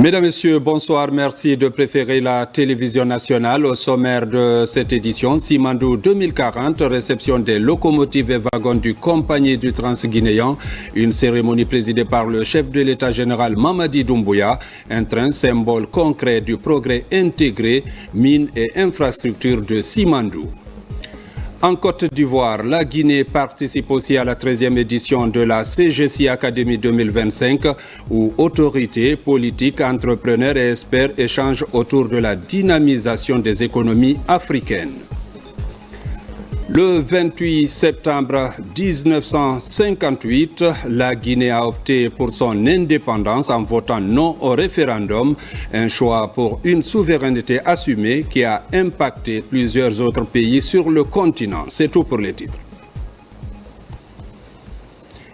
Mesdames, Messieurs, bonsoir. Merci de préférer la télévision nationale. Au sommaire de cette édition, Simandou 2040, réception des locomotives et wagons du Compagnie du Transguinéen. Une cérémonie présidée par le chef de l'État général Mamadi Doumbouya. Un train symbole concret du progrès intégré, mines et infrastructures de Simandou. En Côte d'Ivoire, la Guinée participe aussi à la 13e édition de la CGC Academy 2025 où autorités, politiques, entrepreneurs et experts échangent autour de la dynamisation des économies africaines. Le 28 septembre 1958, la Guinée a opté pour son indépendance en votant non au référendum, un choix pour une souveraineté assumée qui a impacté plusieurs autres pays sur le continent. C'est tout pour les titres.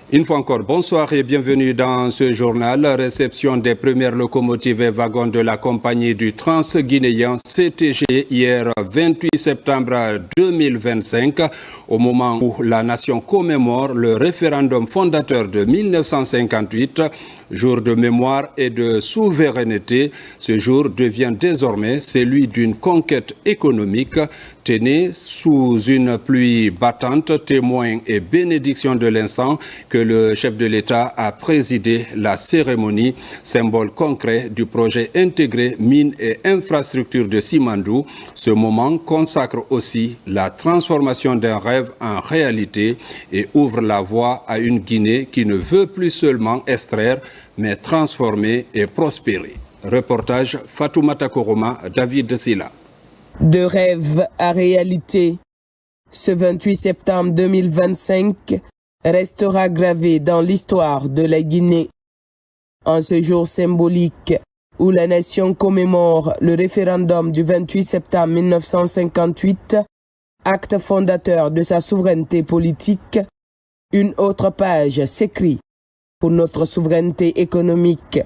Une fois encore, bonsoir et bienvenue dans ce journal. Réception des premières locomotives et wagons de la Compagnie du Transguinéen CTG hier 28 septembre 2025, au moment où la nation commémore le référendum fondateur de 1958. Jour de mémoire et de souveraineté, ce jour devient désormais celui d'une conquête économique. Tenez, sous une pluie battante, témoin et bénédiction de l'instant que le chef de l'État a présidé la cérémonie, symbole concret du projet intégré mines et infrastructures de Simandou. Ce moment consacre aussi la transformation d'un rêve en réalité et ouvre la voie à une Guinée qui ne veut plus seulement extraire, mais transformer et prospérer. Reportage Fatoumata Koroma, David Silla. De rêve à réalité, ce 28 septembre 2025 restera gravé dans l'histoire de la Guinée. En ce jour symbolique où la nation commémore le référendum du 28 septembre 1958, acte fondateur de sa souveraineté politique, une autre page s'écrit pour notre souveraineté économique,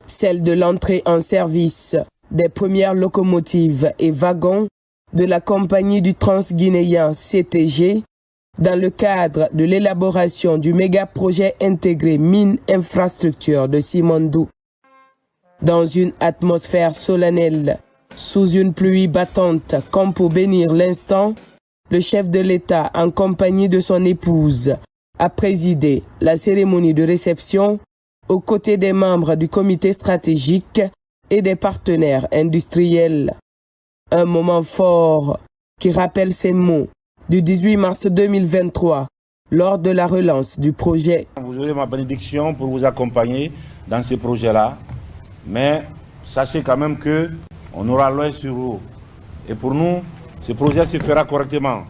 celle de l'entrée en service des premières locomotives et wagons de la Compagnie du Transguinéen CTG dans le cadre de l'élaboration du méga-projet intégré mines-infrastructures de Simandou. Dans une atmosphère solennelle, sous une pluie battante comme pour bénir l'instant, le chef de l'État en compagnie de son épouse a présidé la cérémonie de réception aux côtés des membres du comité stratégique et des partenaires industriels. Un moment fort qui rappelle ces mots du 18 mars 2023 lors de la relance du projet. Vous aurez ma bénédiction pour vous accompagner dans ces projets-là, mais sachez quand même qu'on aura l'œil sur vous. Et pour nous, ce projet se fera correctement.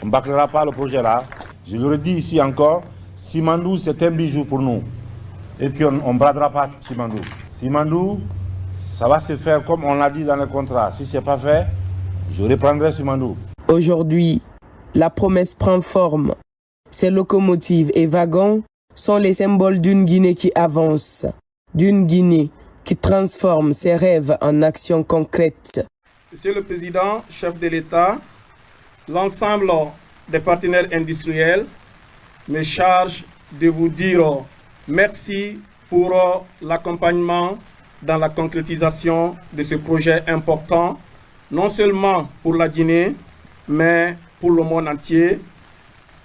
On ne bâclera pas le projet-là. Je le redis ici encore, Simandou c'est un bijou pour nous. Et puis on ne bradera pas Simandou. Simandou, ça va se faire comme on l'a dit dans le contrat. Si ce n'est pas fait, je reprendrai Simandou. Aujourd'hui, la promesse prend forme. Ces locomotives et wagons sont les symboles d'une Guinée qui avance, d'une Guinée qui transforme ses rêves en actions concrètes. Monsieur le Président, chef de l'État, l'ensemble des partenaires industriels me charge de vous dire merci pour l'accompagnement dans la concrétisation de ce projet important, non seulement pour la Guinée, mais pour le monde entier,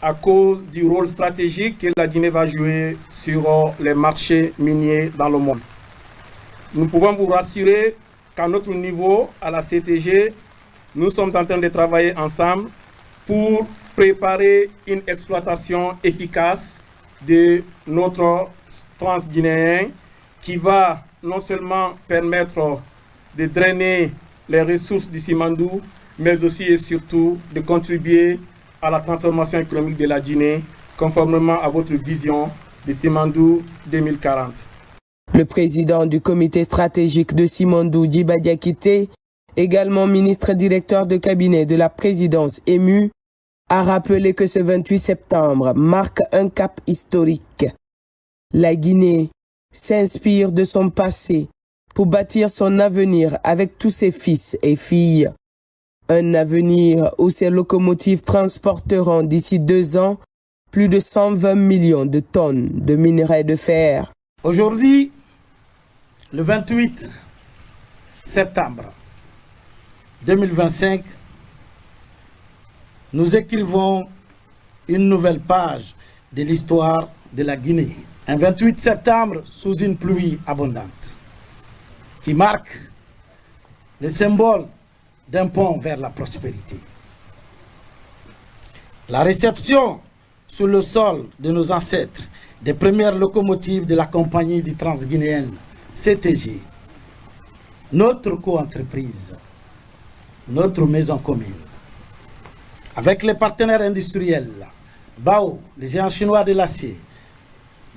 à cause du rôle stratégique que la Guinée va jouer sur les marchés miniers dans le monde. Nous pouvons vous rassurer qu'à notre niveau, à la CTG, nous sommes en train de travailler ensemble pour préparer une exploitation efficace de notre transguinéen qui va non seulement permettre de drainer les ressources du Simandou, mais aussi et surtout de contribuer à la transformation économique de la Guinée, conformément à votre vision de Simandou 2040. Le président du comité stratégique de Simandou, Djiba Diakité, également ministre directeur de cabinet de la présidence émue, a rappelé que ce 28 septembre marque un cap historique. La Guinée s'inspire de son passé pour bâtir son avenir avec tous ses fils et filles. Un avenir où ces locomotives transporteront d'ici 2 ans plus de 120 millions de tonnes de minerais de fer. Aujourd'hui, le 28 septembre 2025, nous écrivons une nouvelle page de l'histoire de la Guinée. Un 28 septembre sous une pluie abondante qui marque le symbole d'un pont vers la prospérité. La réception sur le sol de nos ancêtres des premières locomotives de la compagnie du transguinéenne CTG, notre co-entreprise, notre maison commune, avec les partenaires industriels, BAO, le géant chinois de l'acier,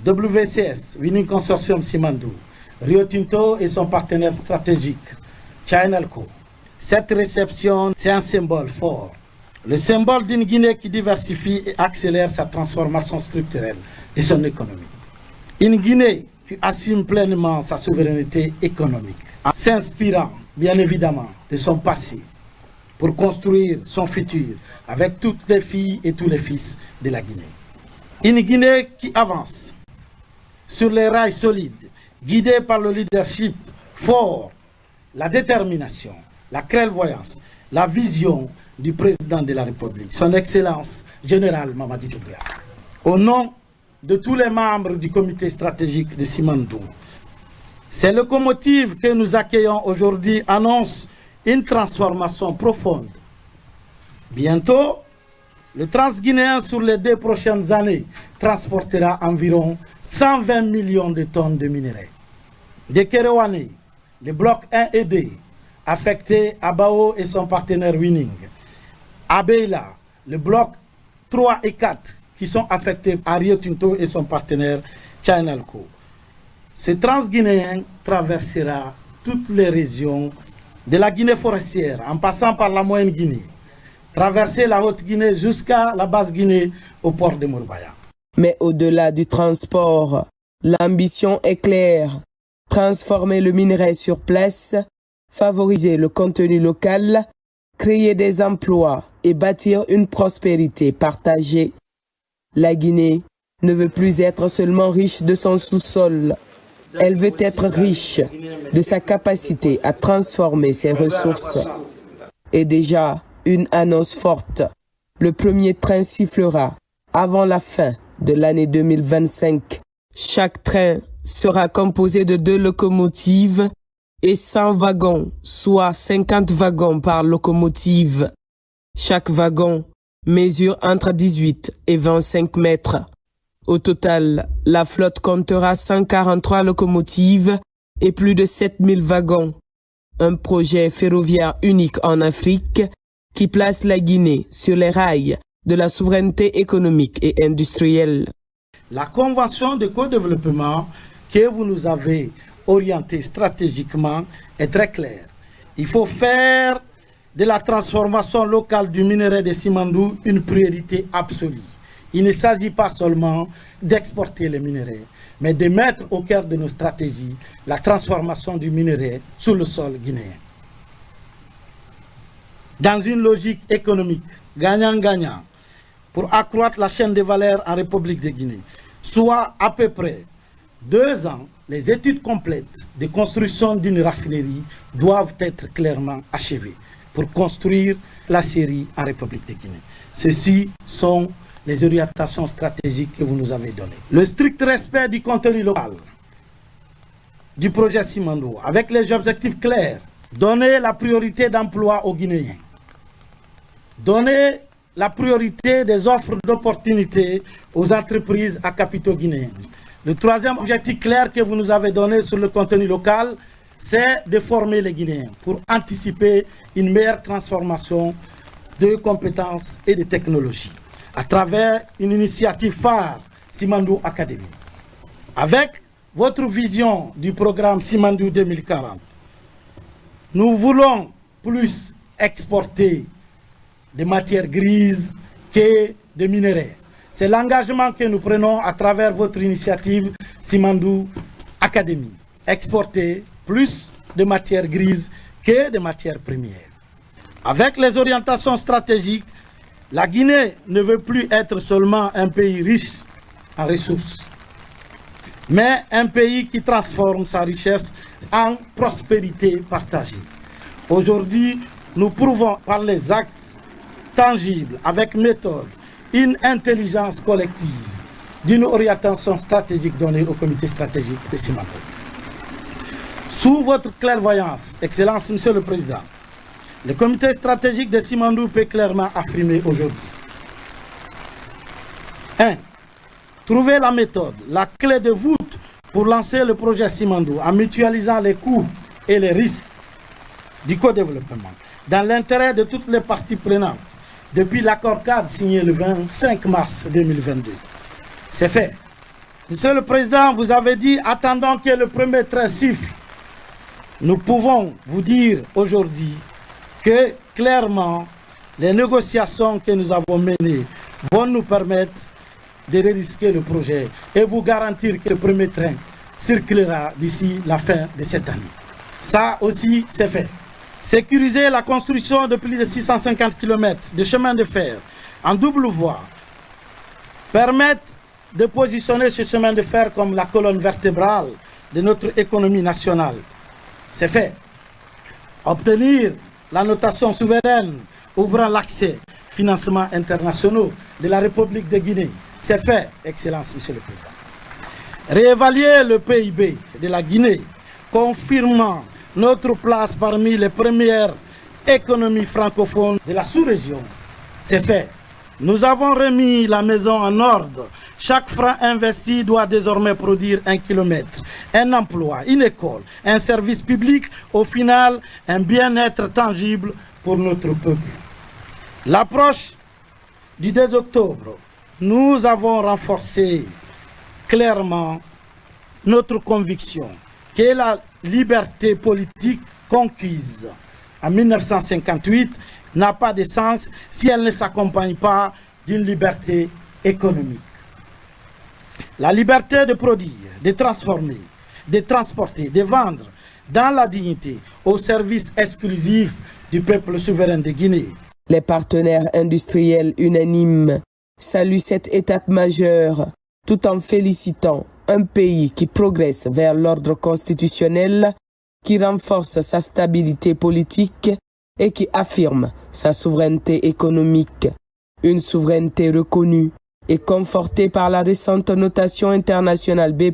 WCS, Winning Consortium Simandou, Rio Tinto et son partenaire stratégique, Chinalco. Cette réception, c'est un symbole fort. Le symbole d'une Guinée qui diversifie et accélère sa transformation structurelle de son économie. Une Guinée qui assume pleinement sa souveraineté économique, en s'inspirant, bien évidemment, de son passé, pour construire son futur avec toutes les filles et tous les fils de la Guinée. Une Guinée qui avance sur les rails solides, guidée par le leadership fort, la détermination, la clairvoyance, la vision du président de la République, son Excellence général Mamadi Doumbouya. Au nom de tous les membres du comité stratégique de Simandou, ces locomotives que nous accueillons aujourd'hui annoncent une transformation profonde. Bientôt, le Transguinéen sur les 2 prochaines années transportera environ 120 millions de tonnes de minerais. De Kerewane, les blocs 1 et 2, affectés à Bao et son partenaire Winning. À Beila, le bloc 3 et 4, qui sont affectés à Rio Tinto et son partenaire Chinalco. Ce Transguinéen traversera toutes les régions de la Guinée forestière, en passant par la Moyenne Guinée, traverser la Haute-Guinée jusqu'à la Basse-Guinée au port de Mourbaïa. Mais au-delà du transport, l'ambition est claire. Transformer le minerai sur place, favoriser le contenu local, créer des emplois et bâtir une prospérité partagée. La Guinée ne veut plus être seulement riche de son sous-sol. Elle veut être riche de sa capacité à transformer ses ressources. Et déjà, une annonce forte. Le premier train sifflera avant la fin de l'année 2025. Chaque train sera composé de 2 locomotives et 100 wagons, soit 50 wagons par locomotive. Chaque wagon mesure entre 18 et 25 mètres. Au total, la flotte comptera 143 locomotives et plus de 7000 wagons. Un projet ferroviaire unique en Afrique qui place la Guinée sur les rails de la souveraineté économique et industrielle. La convention de co-développement que vous nous avez orientée stratégiquement est très claire. Il faut faire de la transformation locale du minerai de Simandou une priorité absolue. Il ne s'agit pas seulement d'exporter les minéraux, mais de mettre au cœur de nos stratégies la transformation du minerai sur le sol guinéen. Dans une logique économique gagnant-gagnant, pour accroître la chaîne de valeur en République de Guinée, soit à peu près 2 ans, les études complètes de construction d'une raffinerie doivent être clairement achevées pour construire la série en République de Guinée. Ceci sont les orientations stratégiques que vous nous avez données. Le strict respect du contenu local du projet Simandou, avec les objectifs clairs, donner la priorité d'emploi aux Guinéens, donner la priorité des offres d'opportunités aux entreprises à capitaux guinéens. Le 3e objectif clair que vous nous avez donné sur le contenu local, c'est de former les Guinéens pour anticiper une meilleure transformation de compétences et de technologies à travers une initiative phare, Simandou Academy. Avec votre vision du programme Simandou 2040, nous voulons plus exporter des matières grises que des minéraux. C'est l'engagement que nous prenons à travers votre initiative Simandou Academy. Exporter plus de matières grises que de matières premières. Avec les orientations stratégiques, la Guinée ne veut plus être seulement un pays riche en ressources, mais un pays qui transforme sa richesse en prospérité partagée. Aujourd'hui, nous prouvons par les actes tangibles, avec méthode, une intelligence collective, d'une orientation stratégique donnée au comité stratégique de Simandou. Sous votre clairvoyance, Excellence, Monsieur le Président, le comité stratégique de Simandou peut clairement affirmer aujourd'hui 1. Trouver la méthode, la clé de voûte pour lancer le projet Simandou en mutualisant les coûts et les risques du co-développement dans l'intérêt de toutes les parties prenantes depuis l'accord cadre signé le 25 mars 2022. C'est fait. Monsieur le Président, vous avez dit attendons que le premier train siffle. Nous pouvons vous dire aujourd'hui que clairement les négociations que nous avons menées vont nous permettre de risquer le projet et vous garantir que le premier train circulera d'ici la fin de cette année. Ça aussi, c'est fait. Sécuriser la construction de plus de 650 km de chemin de fer en double voie, permettre de positionner ce chemin de fer comme la colonne vertébrale de notre économie nationale. C'est fait. Obtenir la notation souveraine ouvrant l'accès aux financements internationaux de la République de Guinée. C'est fait, Excellence, Monsieur le Président. Réévaluer le PIB de la Guinée, confirmant notre place parmi les premières économies francophones de la sous-région. C'est fait. Nous avons remis la maison en ordre. Chaque franc investi doit désormais produire 1 kilomètre, un emploi, une école, un service public, au final, un bien-être tangible pour notre peuple. L'approche du 2 octobre, nous avons renforcé clairement notre conviction que la liberté politique conquise en 1958 n'a pas de sens si elle ne s'accompagne pas d'une liberté économique. La liberté de produire, de transformer, de transporter, de vendre dans la dignité au service exclusif du peuple souverain de Guinée. Les partenaires industriels unanimes saluent cette étape majeure tout en félicitant un pays qui progresse vers l'ordre constitutionnel, qui renforce sa stabilité politique et qui affirme sa souveraineté économique. Une souveraineté reconnue et confortée par la récente notation internationale B+,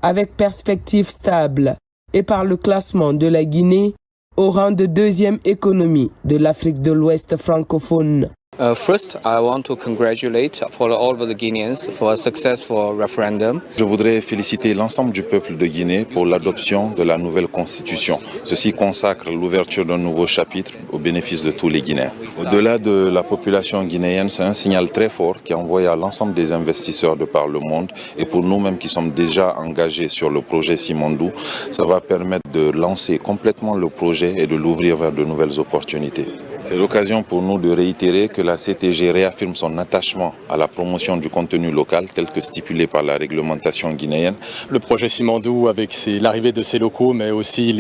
avec perspective stable, et par le classement de la Guinée au rang de deuxième économie de l'Afrique de l'Ouest francophone. First, I want to congratulate all of the Guineans for a successful referendum. Je voudrais féliciter l'ensemble du peuple de Guinée pour l'adoption de la nouvelle constitution. Ceci consacre l'ouverture d'un nouveau chapitre au bénéfice de tous les Guinéens. Au-delà de la population guinéenne, c'est un signal très fort qui est envoyé à l'ensemble des investisseurs de par le monde. Et pour nous-mêmes qui sommes déjà engagés sur le projet Simandou, ça va permettre de lancer complètement le projet et de l'ouvrir vers de nouvelles opportunités. C'est l'occasion pour nous de réitérer que la CTG réaffirme son attachement à la promotion du contenu local tel que stipulé par la réglementation guinéenne. Le projet Simandou, avec l'arrivée de ses locaux, mais aussi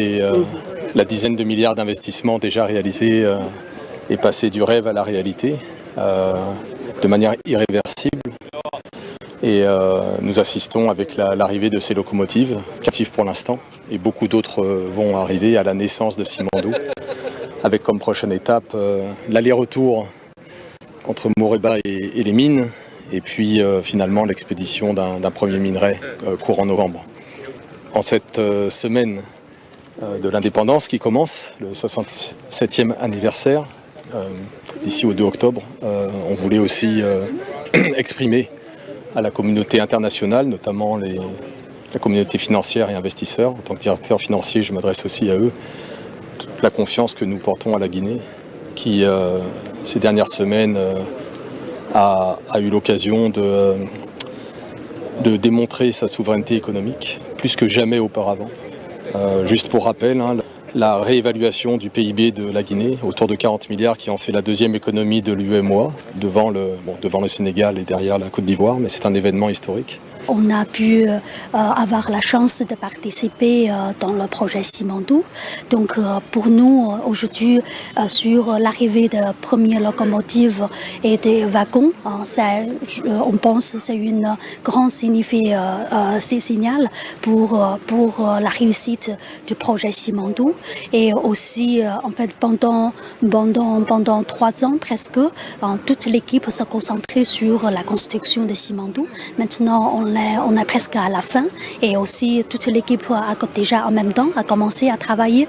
la dizaine de milliards d'investissements déjà réalisés, est passé du rêve à la réalité de manière irréversible. Et nous assistons avec l'arrivée de ces locomotives, captives pour l'instant, et beaucoup d'autres vont arriver à la naissance de Simandou, avec comme prochaine étape l'aller-retour entre Moréba et les mines, et puis finalement l'expédition d'un premier minerai courant novembre. En cette semaine de l'indépendance qui commence, le 67e anniversaire, d'ici au 2 octobre, on voulait aussi exprimer à la communauté internationale, notamment la communauté financière et investisseurs. En tant que directeur financier, je m'adresse aussi à eux. La confiance que nous portons à la Guinée, qui ces dernières semaines a eu l'occasion de démontrer sa souveraineté économique, plus que jamais auparavant. Juste pour rappel, la réévaluation du PIB de la Guinée, autour de 40 milliards, qui en fait la deuxième économie de l'UEMOA, devant le Sénégal et derrière la Côte d'Ivoire, mais c'est un événement historique. On a pu avoir la chance de participer dans le projet Simandou. Donc pour nous, aujourd'hui, sur l'arrivée de premières locomotives et des wagons, on pense que c'est une grande signal pour la réussite du projet Simandou. Et aussi, en fait, pendant 3 ans presque, toute l'équipe s'est concentrée sur la construction de Simandou. Maintenant, on est presque à la fin et aussi toute l'équipe a déjà en même temps commencé à travailler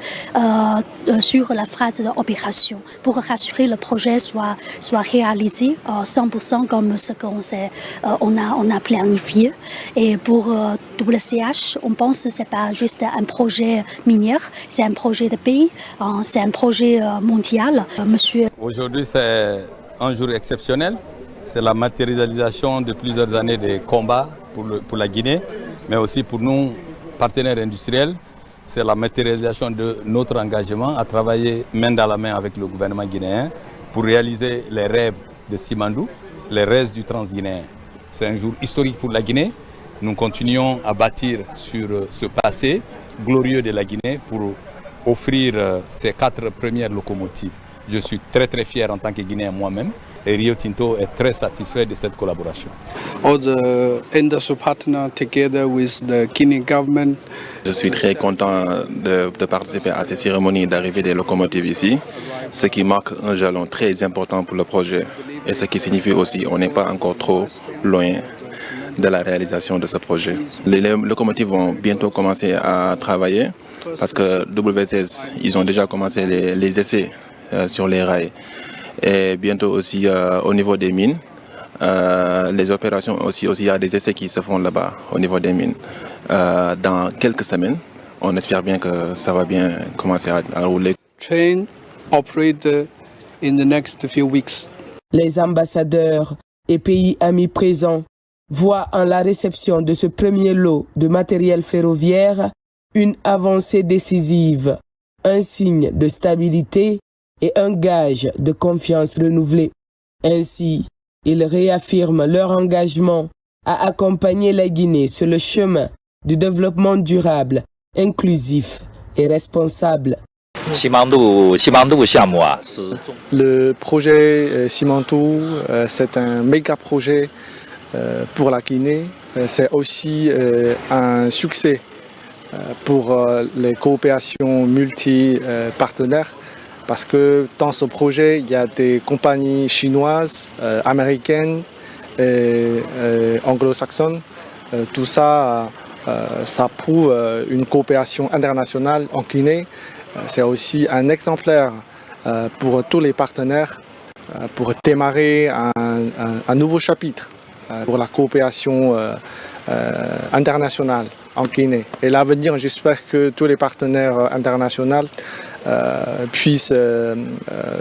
sur la phase d'opération pour rassurer le projet soit réalisé 100% comme ce qu'on a planifié. Et pour WCH, on pense que ce n'est pas juste un projet minier, c'est un projet de pays, c'est un projet mondial. Monsieur. Aujourd'hui, c'est un jour exceptionnel. C'est la matérialisation de plusieurs années de combats pour la Guinée, mais aussi pour nous, partenaires industriels. C'est la matérialisation de notre engagement à travailler main dans la main avec le gouvernement guinéen pour réaliser les rêves de Simandou, les rêves du Transguinéen. C'est un jour historique pour la Guinée. Nous continuons à bâtir sur ce passé glorieux de la Guinée pour offrir ces 4 premières locomotives. Je suis très très fier en tant que Guinéen moi-même et Rio Tinto est très satisfait de cette collaboration. All the industry partners together with the Guinean government. Je suis très content de participer à ces cérémonies d'arrivée des locomotives ici, ce qui marque un jalon très important pour le projet et ce qui signifie aussi qu'on n'est pas encore trop loin de la réalisation de ce projet. Les locomotives vont bientôt commencer à travailler parce que WCS, ils ont déjà commencé les essais sur les rails. Et bientôt aussi au niveau des mines, les opérations aussi, il y a des essais qui se font là-bas au niveau des mines. Dans quelques semaines, on espère bien que ça va bien commencer à rouler. Train operator in the next few weeks. Les ambassadeurs et pays amis présents voient en la réception de ce premier lot de matériel ferroviaire une avancée décisive, un signe de stabilité et un gage de confiance renouvelée. Ainsi, ils réaffirment leur engagement à accompagner la Guinée sur le chemin du développement durable, inclusif et responsable. Le projet Simandou, c'est un méga projet pour la Guinée. C'est aussi un succès pour les coopérations multi-partenaires. Parce que dans ce projet, il y a des compagnies chinoises, américaines et anglo-saxonnes. Tout ça, ça prouve une coopération internationale en Guinée. C'est aussi un exemplaire pour tous les partenaires pour démarrer un nouveau chapitre pour la coopération internationale en Guinée. Et l'avenir, j'espère que tous les partenaires internationaux puissent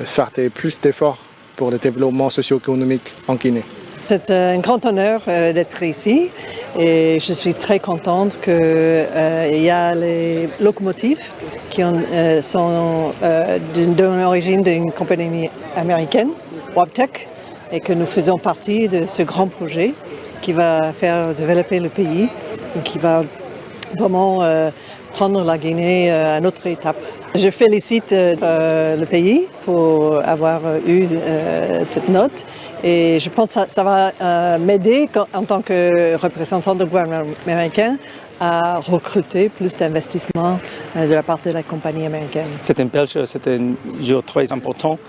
faire plus d'efforts pour le développement socio-économique en Guinée. C'est un grand honneur d'être ici et je suis très contente qu'il y a les locomotives qui sont d'origine d'une compagnie américaine, Wabtec, et que nous faisons partie de ce grand projet qui va faire développer le pays et qui va vraiment prendre la Guinée à une autre étape. Je félicite le pays pour avoir eu cette note et je pense que ça va m'aider en tant que représentant du gouvernement américain à recruter plus d'investissements de la part de la compagnie américaine. C'est une belle chose, c'est un jour très important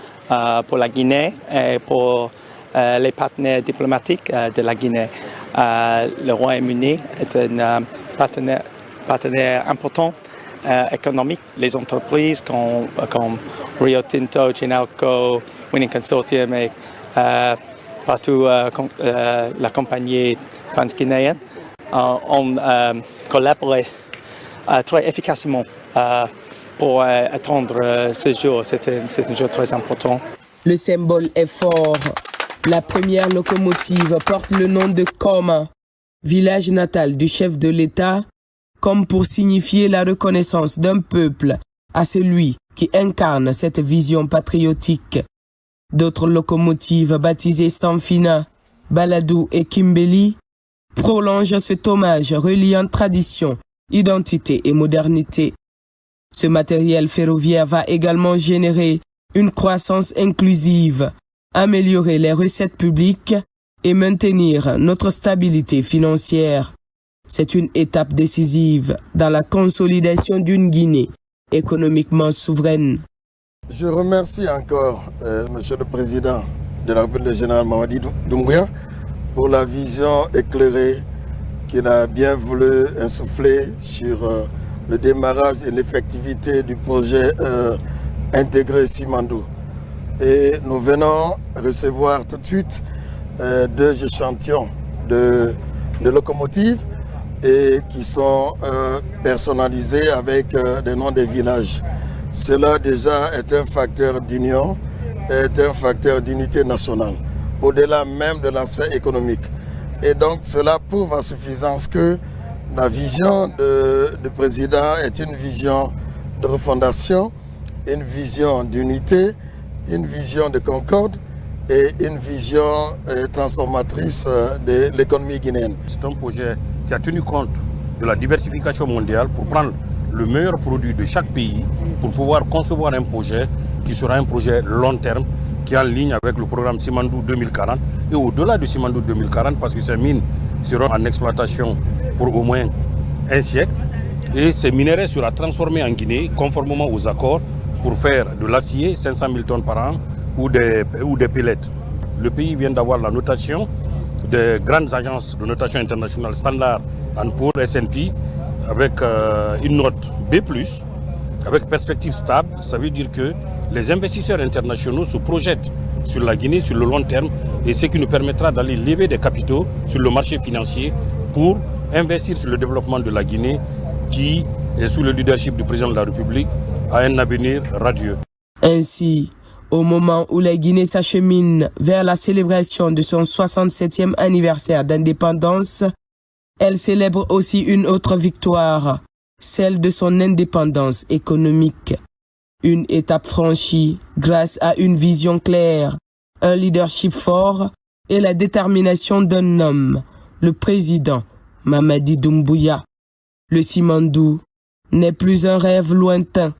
pour la Guinée et pour les partenaires diplomatiques de la Guinée. Le Royaume-Uni est un partenaire important économique. Les entreprises comme Rio Tinto, Chinalco, Winning Consortium et partout la compagnie transguinéenne ont collaboré très efficacement pour attendre ce jour. C'est un jour très important. Le symbole est fort. La première locomotive porte le nom de Koma, village natal du chef de l'État, comme pour signifier la reconnaissance d'un peuple à celui qui incarne cette vision patriotique. D'autres locomotives baptisées Sanfina, Baladou et Kimbeli prolonge cet hommage reliant tradition, identité et modernité. Ce matériel ferroviaire va également générer une croissance inclusive, améliorer les recettes publiques et maintenir notre stabilité financière. C'est une étape décisive dans la consolidation d'une Guinée économiquement souveraine. Je remercie encore Monsieur le Président de la République, le général Mamadi Doumbouya, pour la vision éclairée qu'il a bien voulu insuffler sur le démarrage et l'effectivité du projet intégré Simandou. Et nous venons recevoir tout de suite 2 échantillons de locomotives et qui sont personnalisés avec des noms des villages. Cela déjà est un facteur d'union, est un facteur d'unité nationale, au-delà même de l'aspect économique. Et donc cela prouve à suffisance que la vision du président est une vision de refondation, une vision d'unité, une vision de concorde et une vision transformatrice de l'économie guinéenne. C'est un projet qui a tenu compte de la diversification mondiale pour prendre le meilleur produit de chaque pays pour pouvoir concevoir un projet qui sera un projet long terme qui est en ligne avec le programme Simandou 2040 et au-delà de Simandou 2040 parce que ces mines seront en exploitation pour au moins un siècle et ces minerais seront transformés en Guinée conformément aux accords pour faire de l'acier, 500 000 tonnes par an ou des pellets. Le pays vient d'avoir la notation des grandes agences de notation internationale Standard & Poor's, S&P, avec une note B+, avec perspective stable. Ça veut dire que les investisseurs internationaux se projettent sur la Guinée sur le long terme et ce qui nous permettra d'aller lever des capitaux sur le marché financier pour investir sur le développement de la Guinée qui est sous le leadership du président de la République a un avenir radieux. Ainsi, au moment où la Guinée s'achemine vers la célébration de son 67e anniversaire d'indépendance, elle célèbre aussi une autre victoire, celle de son indépendance économique. Une étape franchie grâce à une vision claire, un leadership fort et la détermination d'un homme, le président Mamadi Doumbouya. Le Simandou n'est plus un rêve lointain,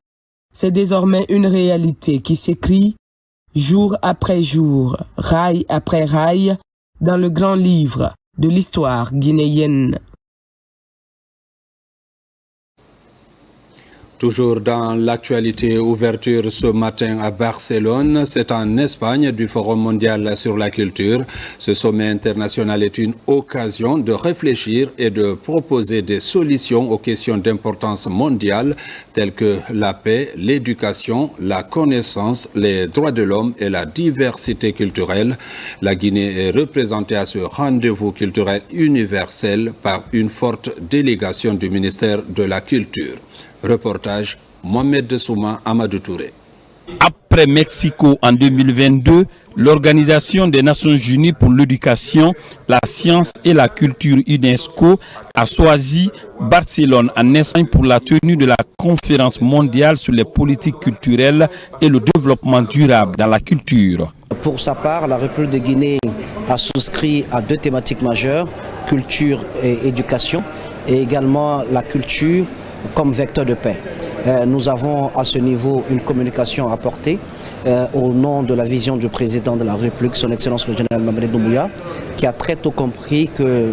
c'est désormais une réalité qui s'écrit jour après jour, rail après rail, dans le grand livre de l'histoire guinéenne. Toujours dans l'actualité, ouverture ce matin à Barcelone, c'est en Espagne du Forum mondial sur la culture. Ce sommet international est une occasion de réfléchir et de proposer des solutions aux questions d'importance mondiale telles que la paix, l'éducation, la connaissance, les droits de l'homme et la diversité culturelle. La Guinée est représentée à ce rendez-vous culturel universel par une forte délégation du ministère de la Culture. Reportage Mohamed Souma Amadou Touré. Après Mexico en 2022, l'Organisation des Nations Unies pour l'éducation, la science et la culture UNESCO a choisi Barcelone en Espagne pour la tenue de la conférence mondiale sur les politiques culturelles et le développement durable dans la culture. Pour sa part, la République de Guinée a souscrit à 2 thématiques majeures, culture et éducation, et également la culture comme vecteur de paix. Nous avons à ce niveau une communication à apporter au nom de la vision du président de la République, son Excellence le général Mamadi Doumbouya, qui a très tôt compris que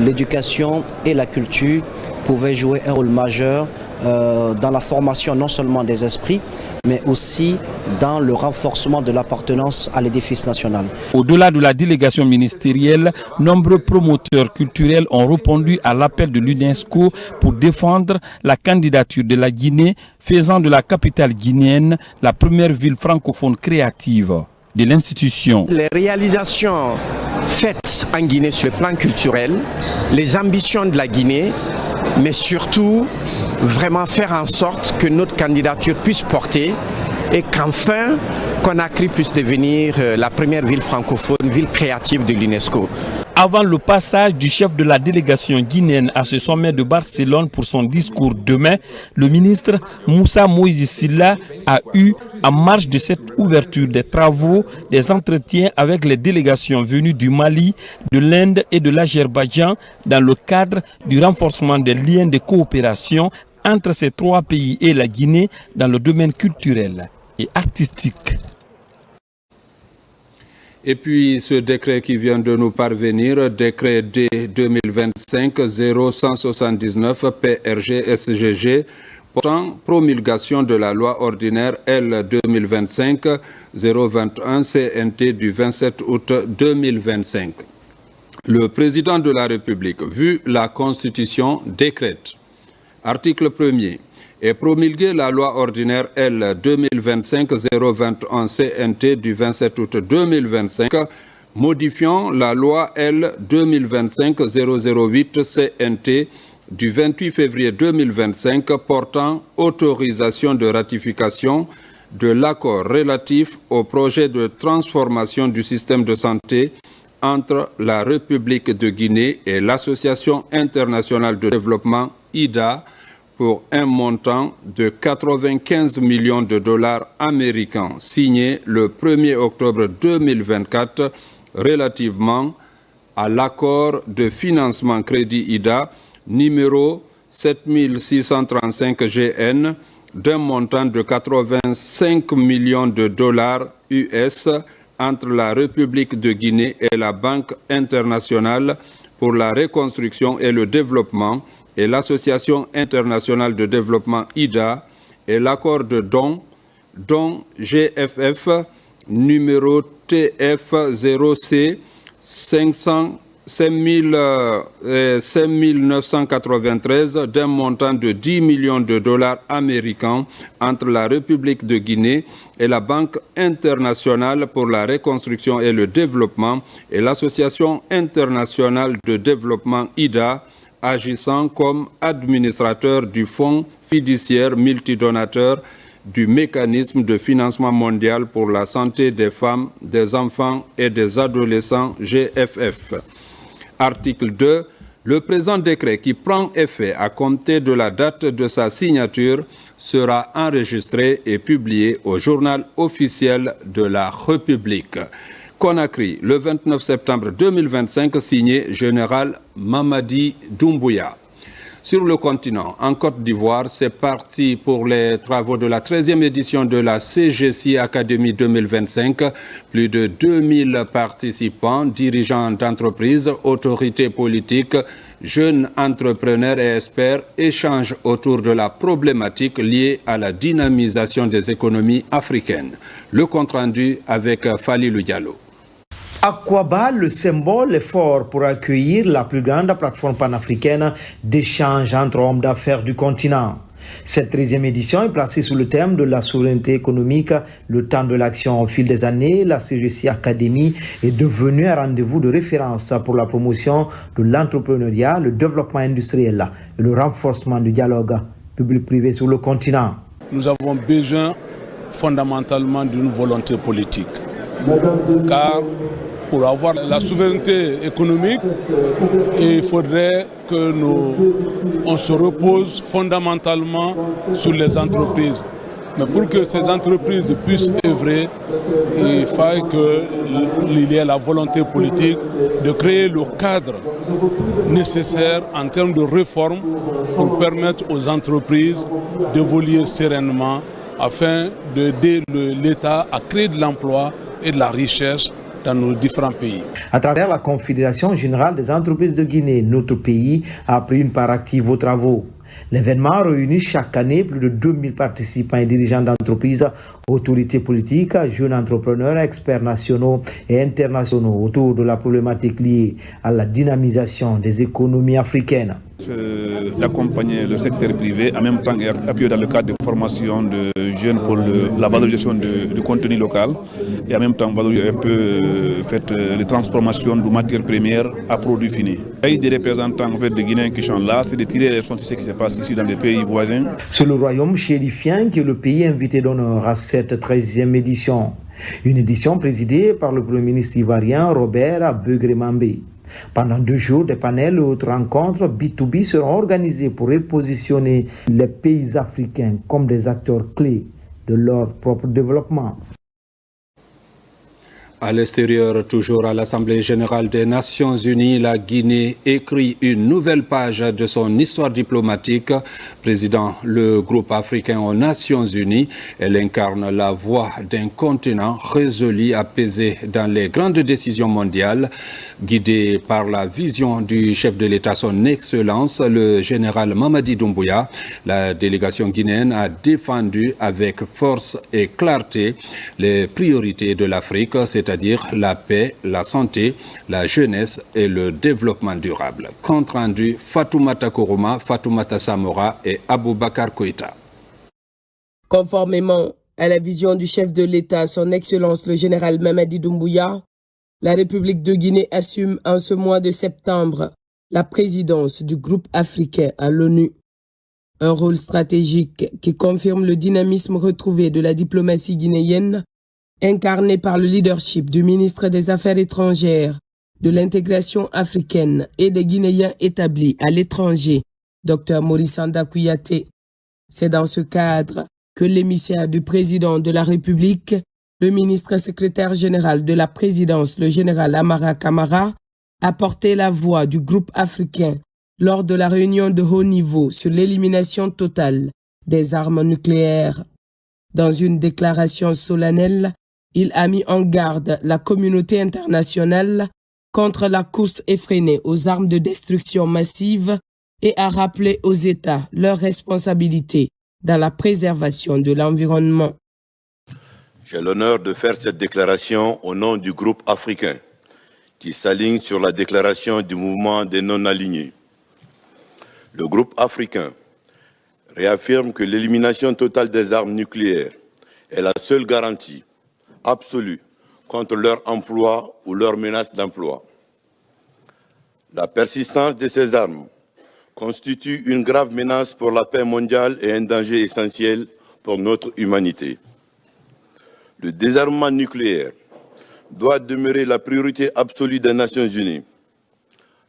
l'éducation et la culture pouvaient jouer un rôle majeur dans la formation non seulement des esprits, mais aussi dans le renforcement de l'appartenance à l'édifice national. Au-delà de la délégation ministérielle, nombreux promoteurs culturels ont répondu à l'appel de l'UNESCO pour défendre la candidature de la Guinée, faisant de la capitale guinéenne la première ville francophone créative de l'institution. Les réalisations faites en Guinée sur le plan culturel, les ambitions de la Guinée, mais surtout vraiment faire en sorte que notre candidature puisse porter et qu'enfin Conakry puisse devenir la première ville francophone, ville créative de l'UNESCO. Avant le passage du chef de la délégation guinéenne à ce sommet de Barcelone pour son discours demain, le ministre Moussa Moïse Silla a eu, en marge de cette ouverture des travaux, des entretiens avec les délégations venues du Mali, de l'Inde et de l'Azerbaïdjan dans le cadre du renforcement des liens de coopération entre ces trois pays et la Guinée dans le domaine culturel et artistique. Et puis ce décret qui vient de nous parvenir, décret D 2025-0179 PRG-SGG, portant promulgation de la loi ordinaire L 2025-021 CNT du 27 août 2025. Le président de la République, vu la Constitution, décrète. Article 1er. Et promulguer la loi ordinaire L 2025-021 CNT du 27 août 2025, modifiant la loi L 2025-008 CNT du 28 février 2025 portant autorisation de ratification de l'accord relatif au projet de transformation du système de santé entre la République de Guinée et l'Association internationale de développement IDA pour un montant de 95 millions de dollars américains, signé le 1er octobre 2024 relativement à l'accord de financement crédit IDA numéro 7635 GN d'un montant de 85 millions de dollars US entre la République de Guinée et la Banque internationale pour la reconstruction et le développement et l'Association internationale de développement IDA et l'accord de don GFF numéro TF0C 5993 d'un montant de 10 millions de dollars américains entre la République de Guinée et la Banque internationale pour la reconstruction et le développement et l'Association internationale de développement IDA agissant comme administrateur du Fonds fiduciaire multidonateur du mécanisme de financement mondial pour la santé des femmes, des enfants et des adolescents GFF. Article 2. Le présent décret qui prend effet à compter de la date de sa signature sera enregistré et publié au journal officiel de la République. Conakry, le 29 septembre 2025, signé Général Mamadi Doumbouya. Sur le continent, en Côte d'Ivoire, c'est parti pour les travaux de la 13e édition de la CGC Academy 2025. Plus de 2000 participants, dirigeants d'entreprises, autorités politiques, jeunes entrepreneurs et experts échangent autour de la problématique liée à la dynamisation des économies africaines. Le compte-rendu avec Falilou Diallo. Aqaba, le symbole est fort pour accueillir la plus grande plateforme panafricaine d'échange entre hommes d'affaires du continent. Cette 13e édition est placée sous le thème de la souveraineté économique, le temps de l'action. Au fil des années, la CGC Academy est devenue un rendez-vous de référence pour la promotion de l'entrepreneuriat, le développement industriel et le renforcement du dialogue public-privé sur le continent. Nous avons besoin fondamentalement d'une volonté politique. Car pour avoir la souveraineté économique, il faudrait que on se repose fondamentalement sur les entreprises. Mais pour que ces entreprises puissent œuvrer, il faut qu'il y ait la volonté politique de créer le cadre nécessaire en termes de réforme pour permettre aux entreprises d'évoluer sereinement afin d'aider l'État à créer de l'emploi et de la richesse dans nos différents pays. À travers la Confédération générale des entreprises de Guinée, notre pays a pris une part active aux travaux. L'événement réunit chaque année plus de 2000 participants et dirigeants d'entreprises, autorités politiques, jeunes entrepreneurs, experts nationaux et internationaux autour de la problématique liée à la dynamisation des économies africaines. d'accompagner le secteur privé, en même temps appuyer dans le cadre de formation de jeunes pour la valorisation du contenu local et en même temps valoriser un peu les transformations de matières premières à produits finis. Il y a des représentants de Guinéens qui sont là, c'est de tirer les leçons de ce qui se passe ici dans les pays voisins. C'est le royaume chérifien qui est le pays invité d'honneur à cette 13e édition. Une édition présidée par le Premier ministre ivoirien Robert Abegremambé. Pendant 2 jours, des panels et autres rencontres B2B seront organisés pour repositionner les pays africains comme des acteurs clés de leur propre développement. À l'extérieur, toujours à l'Assemblée générale des Nations Unies, la Guinée écrit une nouvelle page de son histoire diplomatique. Président le groupe africain aux Nations Unies, elle incarne la voix d'un continent résolu à peser dans les grandes décisions mondiales. Guidée par la vision du chef de l'État, son Excellence, le général Mamadi Doumbouya, la délégation guinéenne a défendu avec force et clarté les priorités de l'Afrique, c'est-à-dire la paix, la santé, la jeunesse et le développement durable. Compte rendu Fatoumata Kourouma, Fatoumata Samora et Aboubakar Koïta. Conformément à la vision du chef de l'État, son Excellence le général Mamadi Doumbouya, la République de Guinée assume en ce mois de septembre la présidence du groupe africain à l'ONU. Un rôle stratégique qui confirme le dynamisme retrouvé de la diplomatie guinéenne, incarné par le leadership du ministre des Affaires étrangères, de l'intégration africaine et des Guinéens établis à l'étranger, Dr Maurice Sanda Kouyaté. C'est dans ce cadre que l'émissaire du président de la République, le ministre secrétaire général de la présidence, le général Amara Kamara, a porté la voix du groupe africain lors de la réunion de haut niveau sur l'élimination totale des armes nucléaires. Dans une déclaration solennelle, il a mis en garde la communauté internationale contre la course effrénée aux armes de destruction massive et a rappelé aux États leurs responsabilités dans la préservation de l'environnement. J'ai l'honneur de faire cette déclaration au nom du groupe africain qui s'aligne sur la déclaration du mouvement des non-alignés. Le groupe africain réaffirme que l'élimination totale des armes nucléaires est la seule garantie absolue contre leur emploi ou leur menace d'emploi. La persistance de ces armes constitue une grave menace pour la paix mondiale et un danger essentiel pour notre humanité. Le désarmement nucléaire doit demeurer la priorité absolue des Nations Unies.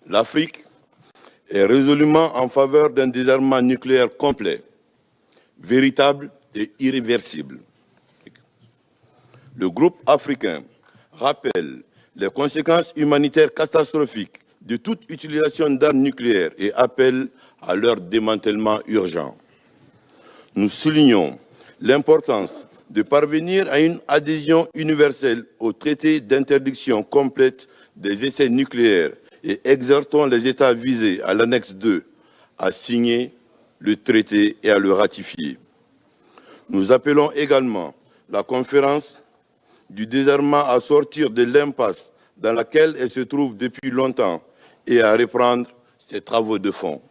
L'Afrique est résolument en faveur d'un désarmement nucléaire complet, véritable et irréversible. Le groupe africain rappelle les conséquences humanitaires catastrophiques de toute utilisation d'armes nucléaires et appelle à leur démantèlement urgent. Nous soulignons l'importance de parvenir à une adhésion universelle au traité d'interdiction complète des essais nucléaires et exhortons les États visés à l'annexe 2 à signer le traité et à le ratifier. Nous appelons également la conférence du désarmement à sortir de l'impasse dans laquelle elle se trouve depuis longtemps et à reprendre ses travaux de fond.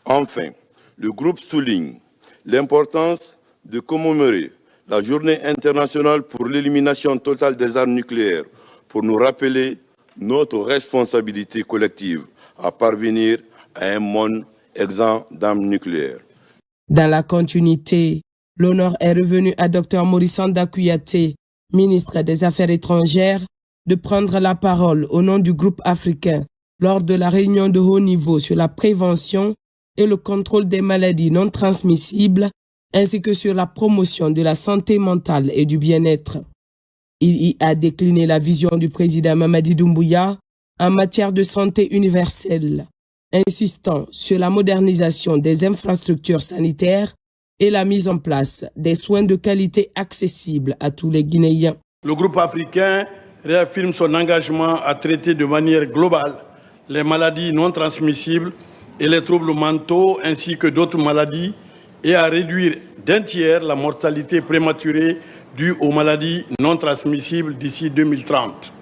Enfin, le groupe souligne l'importance de commémorer la Journée internationale pour l'élimination totale des armes nucléaires pour nous rappeler notre responsabilité collective à parvenir à un monde exempt d'armes nucléaires. Dans la continuité, l'honneur est revenu à Dr Maurice Sanda Kouyaté, ministre des Affaires étrangères, de prendre la parole au nom du groupe africain lors de la réunion de haut niveau sur la prévention et le contrôle des maladies non transmissibles, ainsi que sur la promotion de la santé mentale et du bien-être. Il y a décliné la vision du président Mamadi Doumbouya en matière de santé universelle, insistant sur la modernisation des infrastructures sanitaires et la mise en place des soins de qualité accessibles à tous les Guinéens. Le groupe africain réaffirme son engagement à traiter de manière globale les maladies non transmissibles et les troubles mentaux ainsi que d'autres maladies et à réduire d'1 tiers la mortalité prématurée due aux maladies non transmissibles d'ici 2030.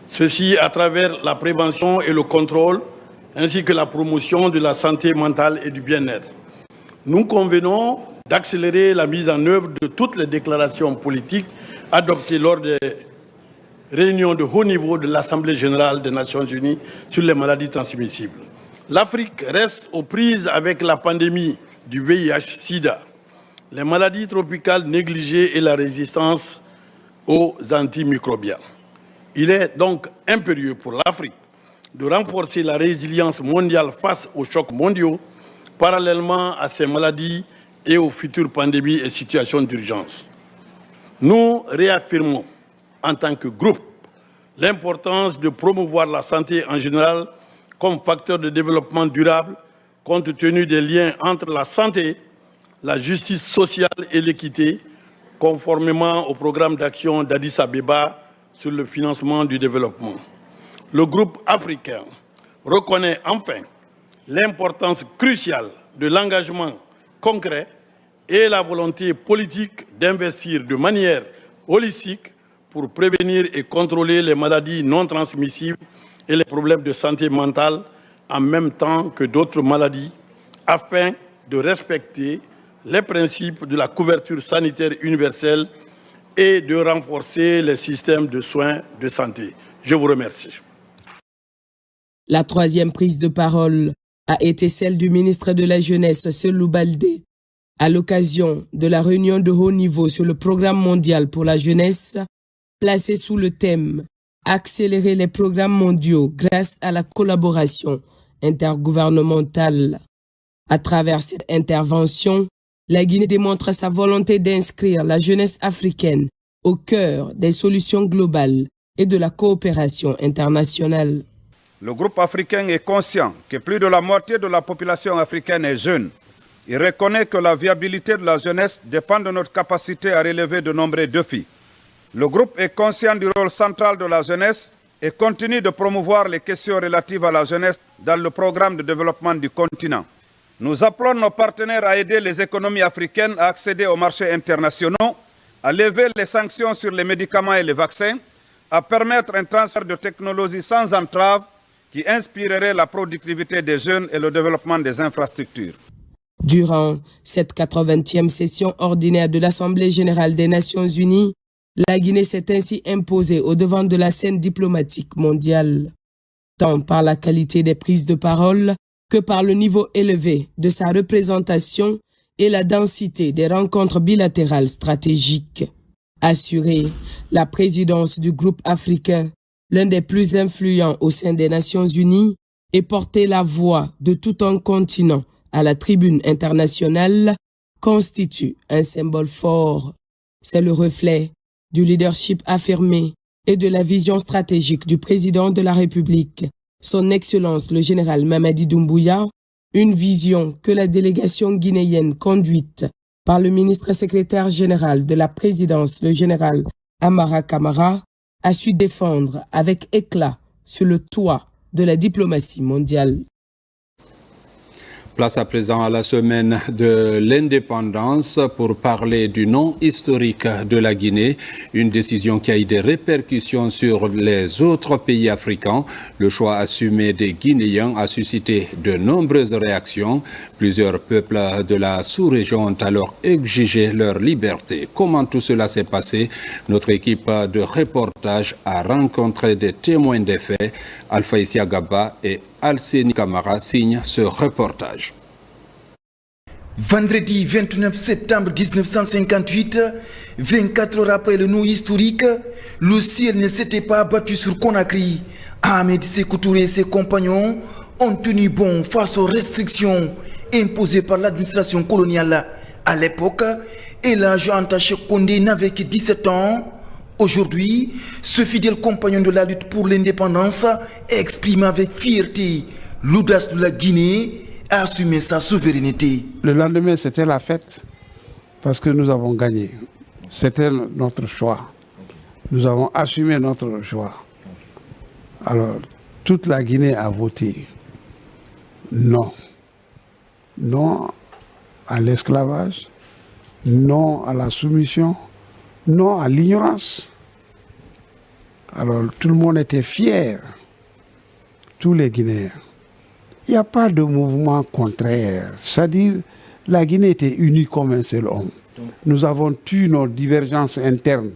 Ceci à travers la prévention et le contrôle, ainsi que la promotion de la santé mentale et du bien-être. Nous convenons d'accélérer la mise en œuvre de toutes les déclarations politiques adoptées lors des réunions de haut niveau de l'Assemblée générale des Nations unies sur les maladies transmissibles. L'Afrique reste aux prises avec la pandémie du VIH-Sida, les maladies tropicales négligées et la résistance aux antimicrobiens. Il est donc impérieux pour l'Afrique de renforcer la résilience mondiale face aux chocs mondiaux, parallèlement à ces maladies et aux futures pandémies et situations d'urgence. Nous réaffirmons en tant que groupe l'importance de promouvoir la santé en général comme facteur de développement durable, compte tenu des liens entre la santé, la justice sociale et l'équité, conformément au programme d'action d'Addis Abeba sur le financement du développement. Le groupe africain reconnaît enfin l'importance cruciale de l'engagement concret et la volonté politique d'investir de manière holistique pour prévenir et contrôler les maladies non transmissibles et les problèmes de santé mentale en même temps que d'autres maladies, afin de respecter les principes de la couverture sanitaire universelle et de renforcer les systèmes de soins de santé. Je vous remercie. La troisième prise de parole a été celle du ministre de la Jeunesse, Selou Baldé, à l'occasion de la réunion de haut niveau sur le programme mondial pour la jeunesse, placé sous le thème « Accélérer les programmes mondiaux grâce à la collaboration intergouvernementale ». À travers cette intervention, la Guinée démontre sa volonté d'inscrire la jeunesse africaine au cœur des solutions globales et de la coopération internationale. Le groupe africain est conscient que plus de la moitié de la population africaine est jeune. Il reconnaît que la viabilité de la jeunesse dépend de notre capacité à relever de nombreux défis. Le groupe est conscient du rôle central de la jeunesse et continue de promouvoir les questions relatives à la jeunesse dans le programme de développement du continent. Nous appelons nos partenaires à aider les économies africaines à accéder aux marchés internationaux, à lever les sanctions sur les médicaments et les vaccins, à permettre un transfert de technologies sans entrave qui inspirerait la productivité des jeunes et le développement des infrastructures. Durant cette 80e session ordinaire de l'Assemblée générale des Nations unies, la Guinée s'est ainsi imposée au devant de la scène diplomatique mondiale, tant par la qualité des prises de parole que par le niveau élevé de sa représentation et la densité des rencontres bilatérales stratégiques. Assurer la présidence du groupe africain, l'un des plus influents au sein des Nations unies, et porter la voix de tout un continent à la tribune internationale constitue un symbole fort. C'est le reflet du leadership affirmé et de la vision stratégique du président de la République, son Excellence le général Mamadi Doumbouya, une vision que la délégation guinéenne conduite par le ministre secrétaire général de la présidence, le général Amara Camara, a su défendre avec éclat sur le toit de la diplomatie mondiale. Place à présent à la semaine de l'indépendance pour parler du nom historique de la Guinée, une décision qui a eu des répercussions sur les autres pays africains. Le choix assumé des Guinéens a suscité de nombreuses réactions. Plusieurs peuples de la sous-région ont alors exigé leur liberté. Comment tout cela s'est passé? Notre équipe de reportage a rencontré des témoins des faits. Alpha Isiagaba et Alseni Camara signent ce reportage. Vendredi 29 septembre 1958, 24 heures après le nom historique, le ciel ne s'était pas abattu sur Conakry. Ahmed Sékou Touré et ses compagnons ont tenu bon face aux restrictions imposées par l'administration coloniale. À l'époque, et l'âge entaché Condé n'avait que 17 ans. Aujourd'hui, ce fidèle compagnon de la lutte pour l'indépendance exprime avec fierté l'audace de la Guinée à assumer sa souveraineté. Le lendemain, c'était la fête parce que nous avons gagné. C'était notre choix. Nous avons assumé notre choix. Alors, toute la Guinée a voté non. Non à l'esclavage, non à la soumission, non à l'ignorance. Alors tout le monde était fier, tous les Guinéens. Il n'y a pas de mouvement contraire. C'est-à-dire, la Guinée était unie comme un seul homme. Nous avons tué nos divergences internes.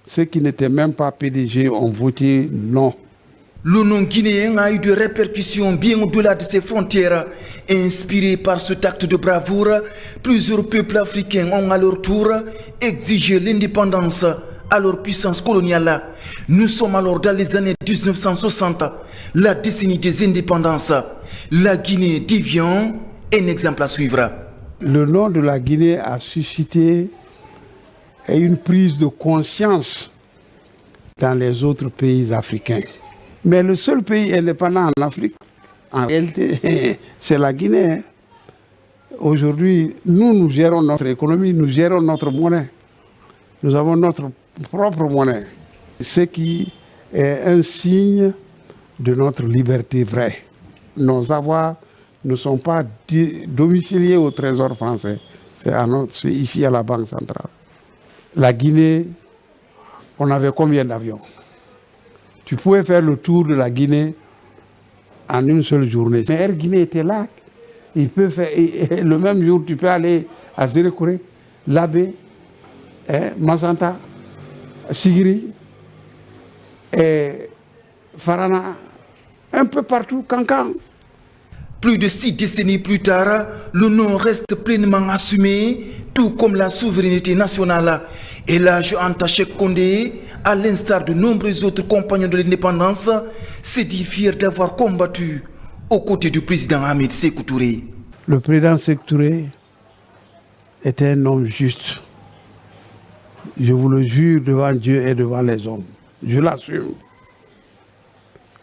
Ceux qui n'étaient même pas PDG ont voté non. Le nom guinéen a eu des répercussions bien au-delà de ses frontières. Inspiré par cet acte de bravoure, plusieurs peuples africains ont à leur tour exigé l'indépendance à leur puissance coloniale. Nous sommes alors dans les années 1960, la décennie des indépendances. La Guinée devient un exemple à suivre. Le nom de la Guinée a suscité une prise de conscience dans les autres pays africains. Mais le seul pays indépendant en Afrique, en réalité, c'est la Guinée. Aujourd'hui, nous gérons notre économie, nous gérons notre monnaie. Nous avons notre propre monnaie. Ce qui est un signe de notre liberté vraie. Nos avoirs ne sont pas domiciliés au Trésor français. C'est ici à la Banque centrale. La Guinée, on avait combien d'avions? Tu pouvais faire le tour de la Guinée en une seule journée. Mais Air Guinée était là. Il peut faire, le même jour, tu peux aller à Zérékouré, Labé, Mazanta, Sigiri, Farana, un peu partout, Kankan. Plus de 6 décennies plus tard, le nom reste pleinement assumé, tout comme la souveraineté nationale. Et l'âge Anta Cheikh Condé, à l'instar de nombreux autres compagnons de l'indépendance, s'est dit fier d'avoir combattu aux côtés du président Ahmed Sékou Touré. Le président Sékou Touré était un homme juste. Je vous le jure devant Dieu et devant les hommes. Je l'assume.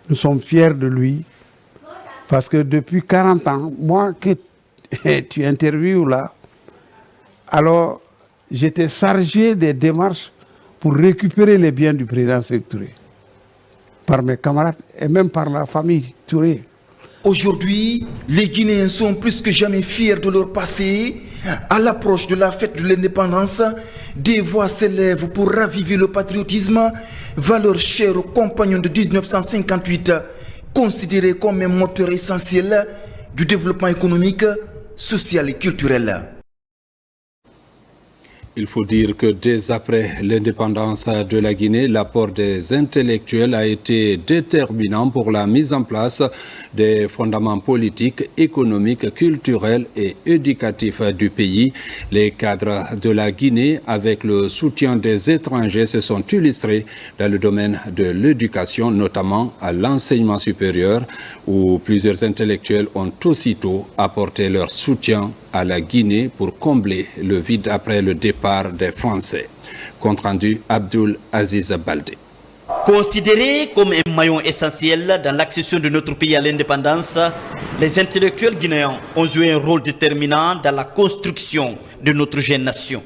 Nous sommes fiers de lui parce que depuis 40 ans, moi que tu interviews là, alors j'étais chargé des démarches pour récupérer les biens du président Sékou Touré, par mes camarades et même par la famille Touré. Aujourd'hui, les Guinéens sont plus que jamais fiers de leur passé. À l'approche de la fête de l'indépendance, des voix s'élèvent pour raviver le patriotisme, valeur chère aux compagnons de 1958, considérés comme un moteur essentiel du développement économique, social et culturel. Il faut dire que dès après l'indépendance de la Guinée, l'apport des intellectuels a été déterminant pour la mise en place des fondements politiques, économiques, culturels et éducatifs du pays. Les cadres de la Guinée, avec le soutien des étrangers, se sont illustrés dans le domaine de l'éducation, notamment à l'enseignement supérieur, où plusieurs intellectuels ont aussitôt apporté leur soutien à la Guinée pour combler le vide après le départ des Français. Compte rendu Abdul Aziz Baldé. Considérés comme un maillon essentiel dans l'accession de notre pays à l'indépendance, les intellectuels guinéens ont joué un rôle déterminant dans la construction de notre jeune nation.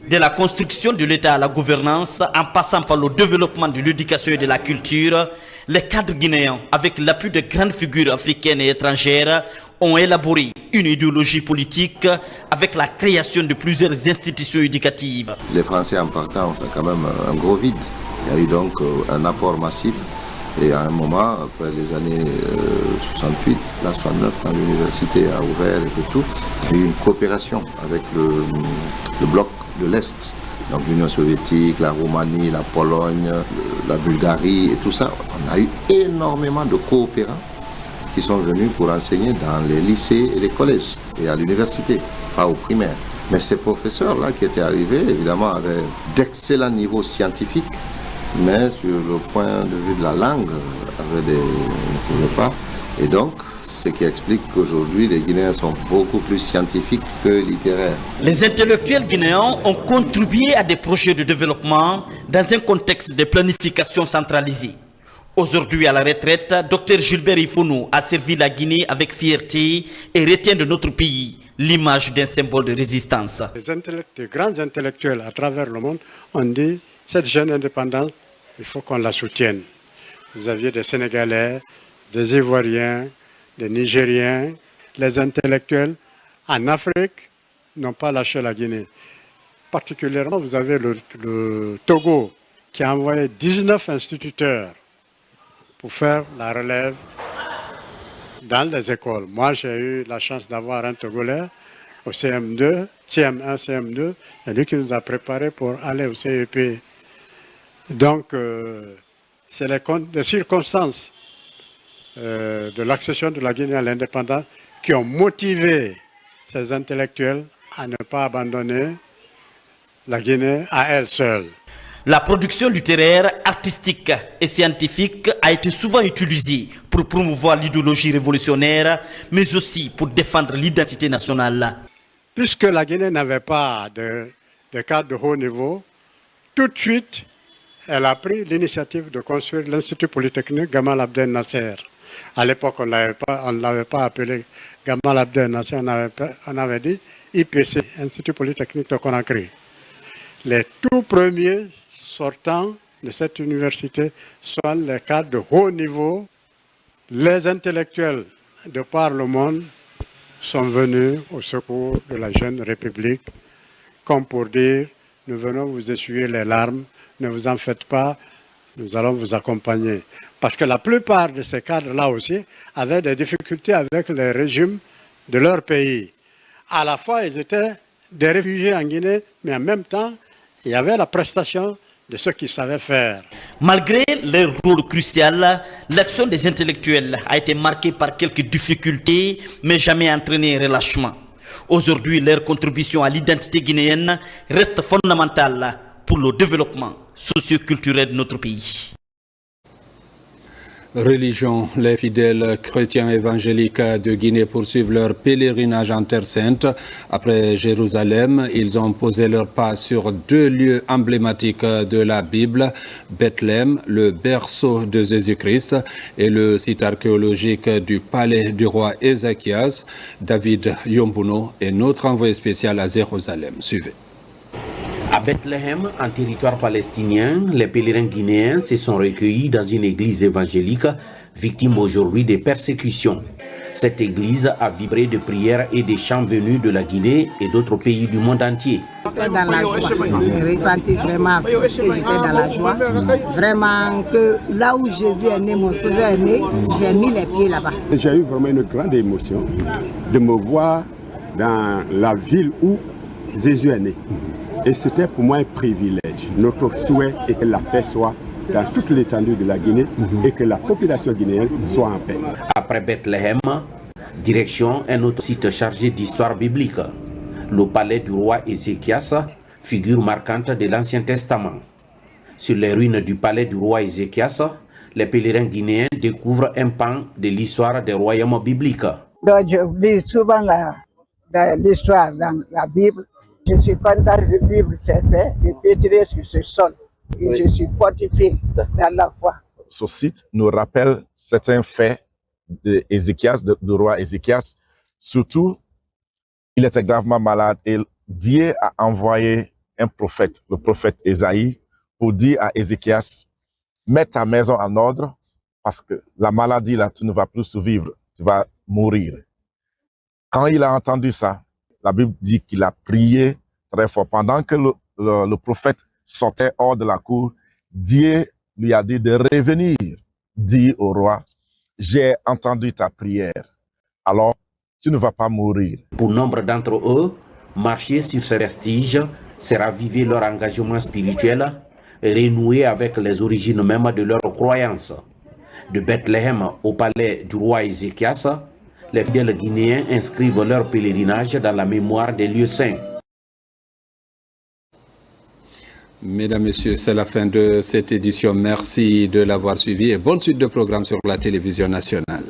De la construction de l'État à la gouvernance, en passant par le développement de l'éducation et de la culture, les cadres guinéens, avec l'appui de grandes figures africaines et étrangères, ont élaboré une idéologie politique avec la création de plusieurs institutions éducatives. Les Français en partant, c'est quand même un gros vide. Il y a eu donc un apport massif. Et à un moment, après les années 68, là 69, quand l'université a ouvert et tout, il y a eu une coopération avec le bloc de l'Est. Donc l'Union soviétique, la Roumanie, la Pologne, la Bulgarie et tout ça. On a eu énormément de coopérants qui sont venus pour enseigner dans les lycées et les collèges et à l'université, pas au primaire. Mais ces professeurs-là qui étaient arrivés, évidemment, avaient d'excellents niveaux scientifiques, mais sur le point de vue de la langue, ne pouvaient pas. Et donc, ce qui explique qu'aujourd'hui, les Guinéens sont beaucoup plus scientifiques que littéraires. Les intellectuels guinéens ont contribué à des projets de développement dans un contexte de planification centralisée. Aujourd'hui à la retraite, Dr Gilbert Ifounou a servi la Guinée avec fierté et retient de notre pays l'image d'un symbole de résistance. Les grands intellectuels à travers le monde ont dit cette jeune indépendance, il faut qu'on la soutienne. Vous aviez des Sénégalais, des Ivoiriens, des Nigériens, les intellectuels en Afrique n'ont pas lâché la Guinée. Particulièrement, vous avez le Togo qui a envoyé 19 instituteurs pour faire la relève dans les écoles. Moi, j'ai eu la chance d'avoir un Togolais au CM2, CM1, CM2, c'est lui qui nous a préparés pour aller au CEP. Donc, c'est les circonstances de l'accession de la Guinée à l'indépendance qui ont motivé ces intellectuels à ne pas abandonner la Guinée à elle seule. La production littéraire, artistique et scientifique a été souvent utilisée pour promouvoir l'idéologie révolutionnaire, mais aussi pour défendre l'identité nationale. Puisque la Guinée n'avait pas de cadre de haut niveau, tout de suite, elle a pris l'initiative de construire l'Institut Polytechnique Gamal Abdel Nasser. À l'époque, on ne l'avait pas appelé Gamal Abdel Nasser, on avait dit IPC, Institut Polytechnique de Conakry. Les tout premiers sortants de cette université sont les cadres de haut niveau. Les intellectuels de par le monde sont venus au secours de la jeune République, comme pour dire, nous venons vous essuyer les larmes, ne vous en faites pas, nous allons vous accompagner. Parce que la plupart de ces cadres-là aussi avaient des difficultés avec les régimes de leur pays. À la fois, ils étaient des réfugiés en Guinée, mais en même temps, il y avait la prestation de ceux qui savaient faire. Malgré leur rôle crucial, l'action des intellectuels a été marquée par quelques difficultés, mais jamais entraîné un relâchement. Aujourd'hui, leur contribution à l'identité guinéenne reste fondamentale pour le développement socio-culturel de notre pays. Religion, les fidèles chrétiens évangéliques de Guinée poursuivent leur pèlerinage en Terre Sainte. Après Jérusalem, ils ont posé leurs pas sur deux lieux emblématiques de la Bible, Bethléem, le berceau de Jésus-Christ, et le site archéologique du palais du roi Ézéchias. David Yombuno est notre envoyé spécial à Jérusalem. Suivez. À Bethléem, en territoire palestinien, les pèlerins guinéens se sont recueillis dans une église évangélique, victime aujourd'hui des persécutions. Cette église a vibré de prières et des chants venus de la Guinée et d'autres pays du monde entier. J'étais dans la joie, j'ai ressenti vraiment que j'étais dans la joie. Vraiment que là où Jésus est né, mon sauveur est né, j'ai mis les pieds là-bas. J'ai eu vraiment une grande émotion de me voir dans la ville où Jésus est né. Et c'était pour moi un privilège. Notre souhait est que la paix soit dans toute l'étendue de la Guinée et que la population guinéenne soit en paix. Après Bethléem, direction un autre site chargé d'histoire biblique, le palais du roi Ézéchias, figure marquante de l'Ancien Testament. Sur les ruines du palais du roi Ézéchias, les pèlerins guinéens découvrent un pan de l'histoire des royaumes bibliques. Donc je lis souvent l'histoire dans la Bible. Je suis content de vivre cette paix, de pétrir sur ce sol. Et je suis fortifié dans la foi. Ce site nous rappelle certains faits d'Ézéchias, du roi Ézéchias. Surtout, il était gravement malade et Dieu a envoyé un prophète, le prophète Ésaïe, pour dire à Ézéchias, mets ta maison en ordre parce que la maladie là, tu ne vas plus survivre, tu vas mourir. Quand il a entendu ça, la Bible dit qu'il a prié très fort. Pendant que le prophète sortait hors de la cour, Dieu lui a dit de revenir, dit au roi, j'ai entendu ta prière, alors tu ne vas pas mourir. Pour nombre d'entre eux, marcher sur ces vestiges, c'est raviver leur engagement spirituel et renouer avec les origines même de leur croyance. De Bethléem au palais du roi Ézéchias, les fidèles guinéens inscrivent leur pèlerinage dans la mémoire des lieux saints. Mesdames, Messieurs, c'est la fin de cette édition. Merci de l'avoir suivi et bonne suite de programmes sur la télévision nationale.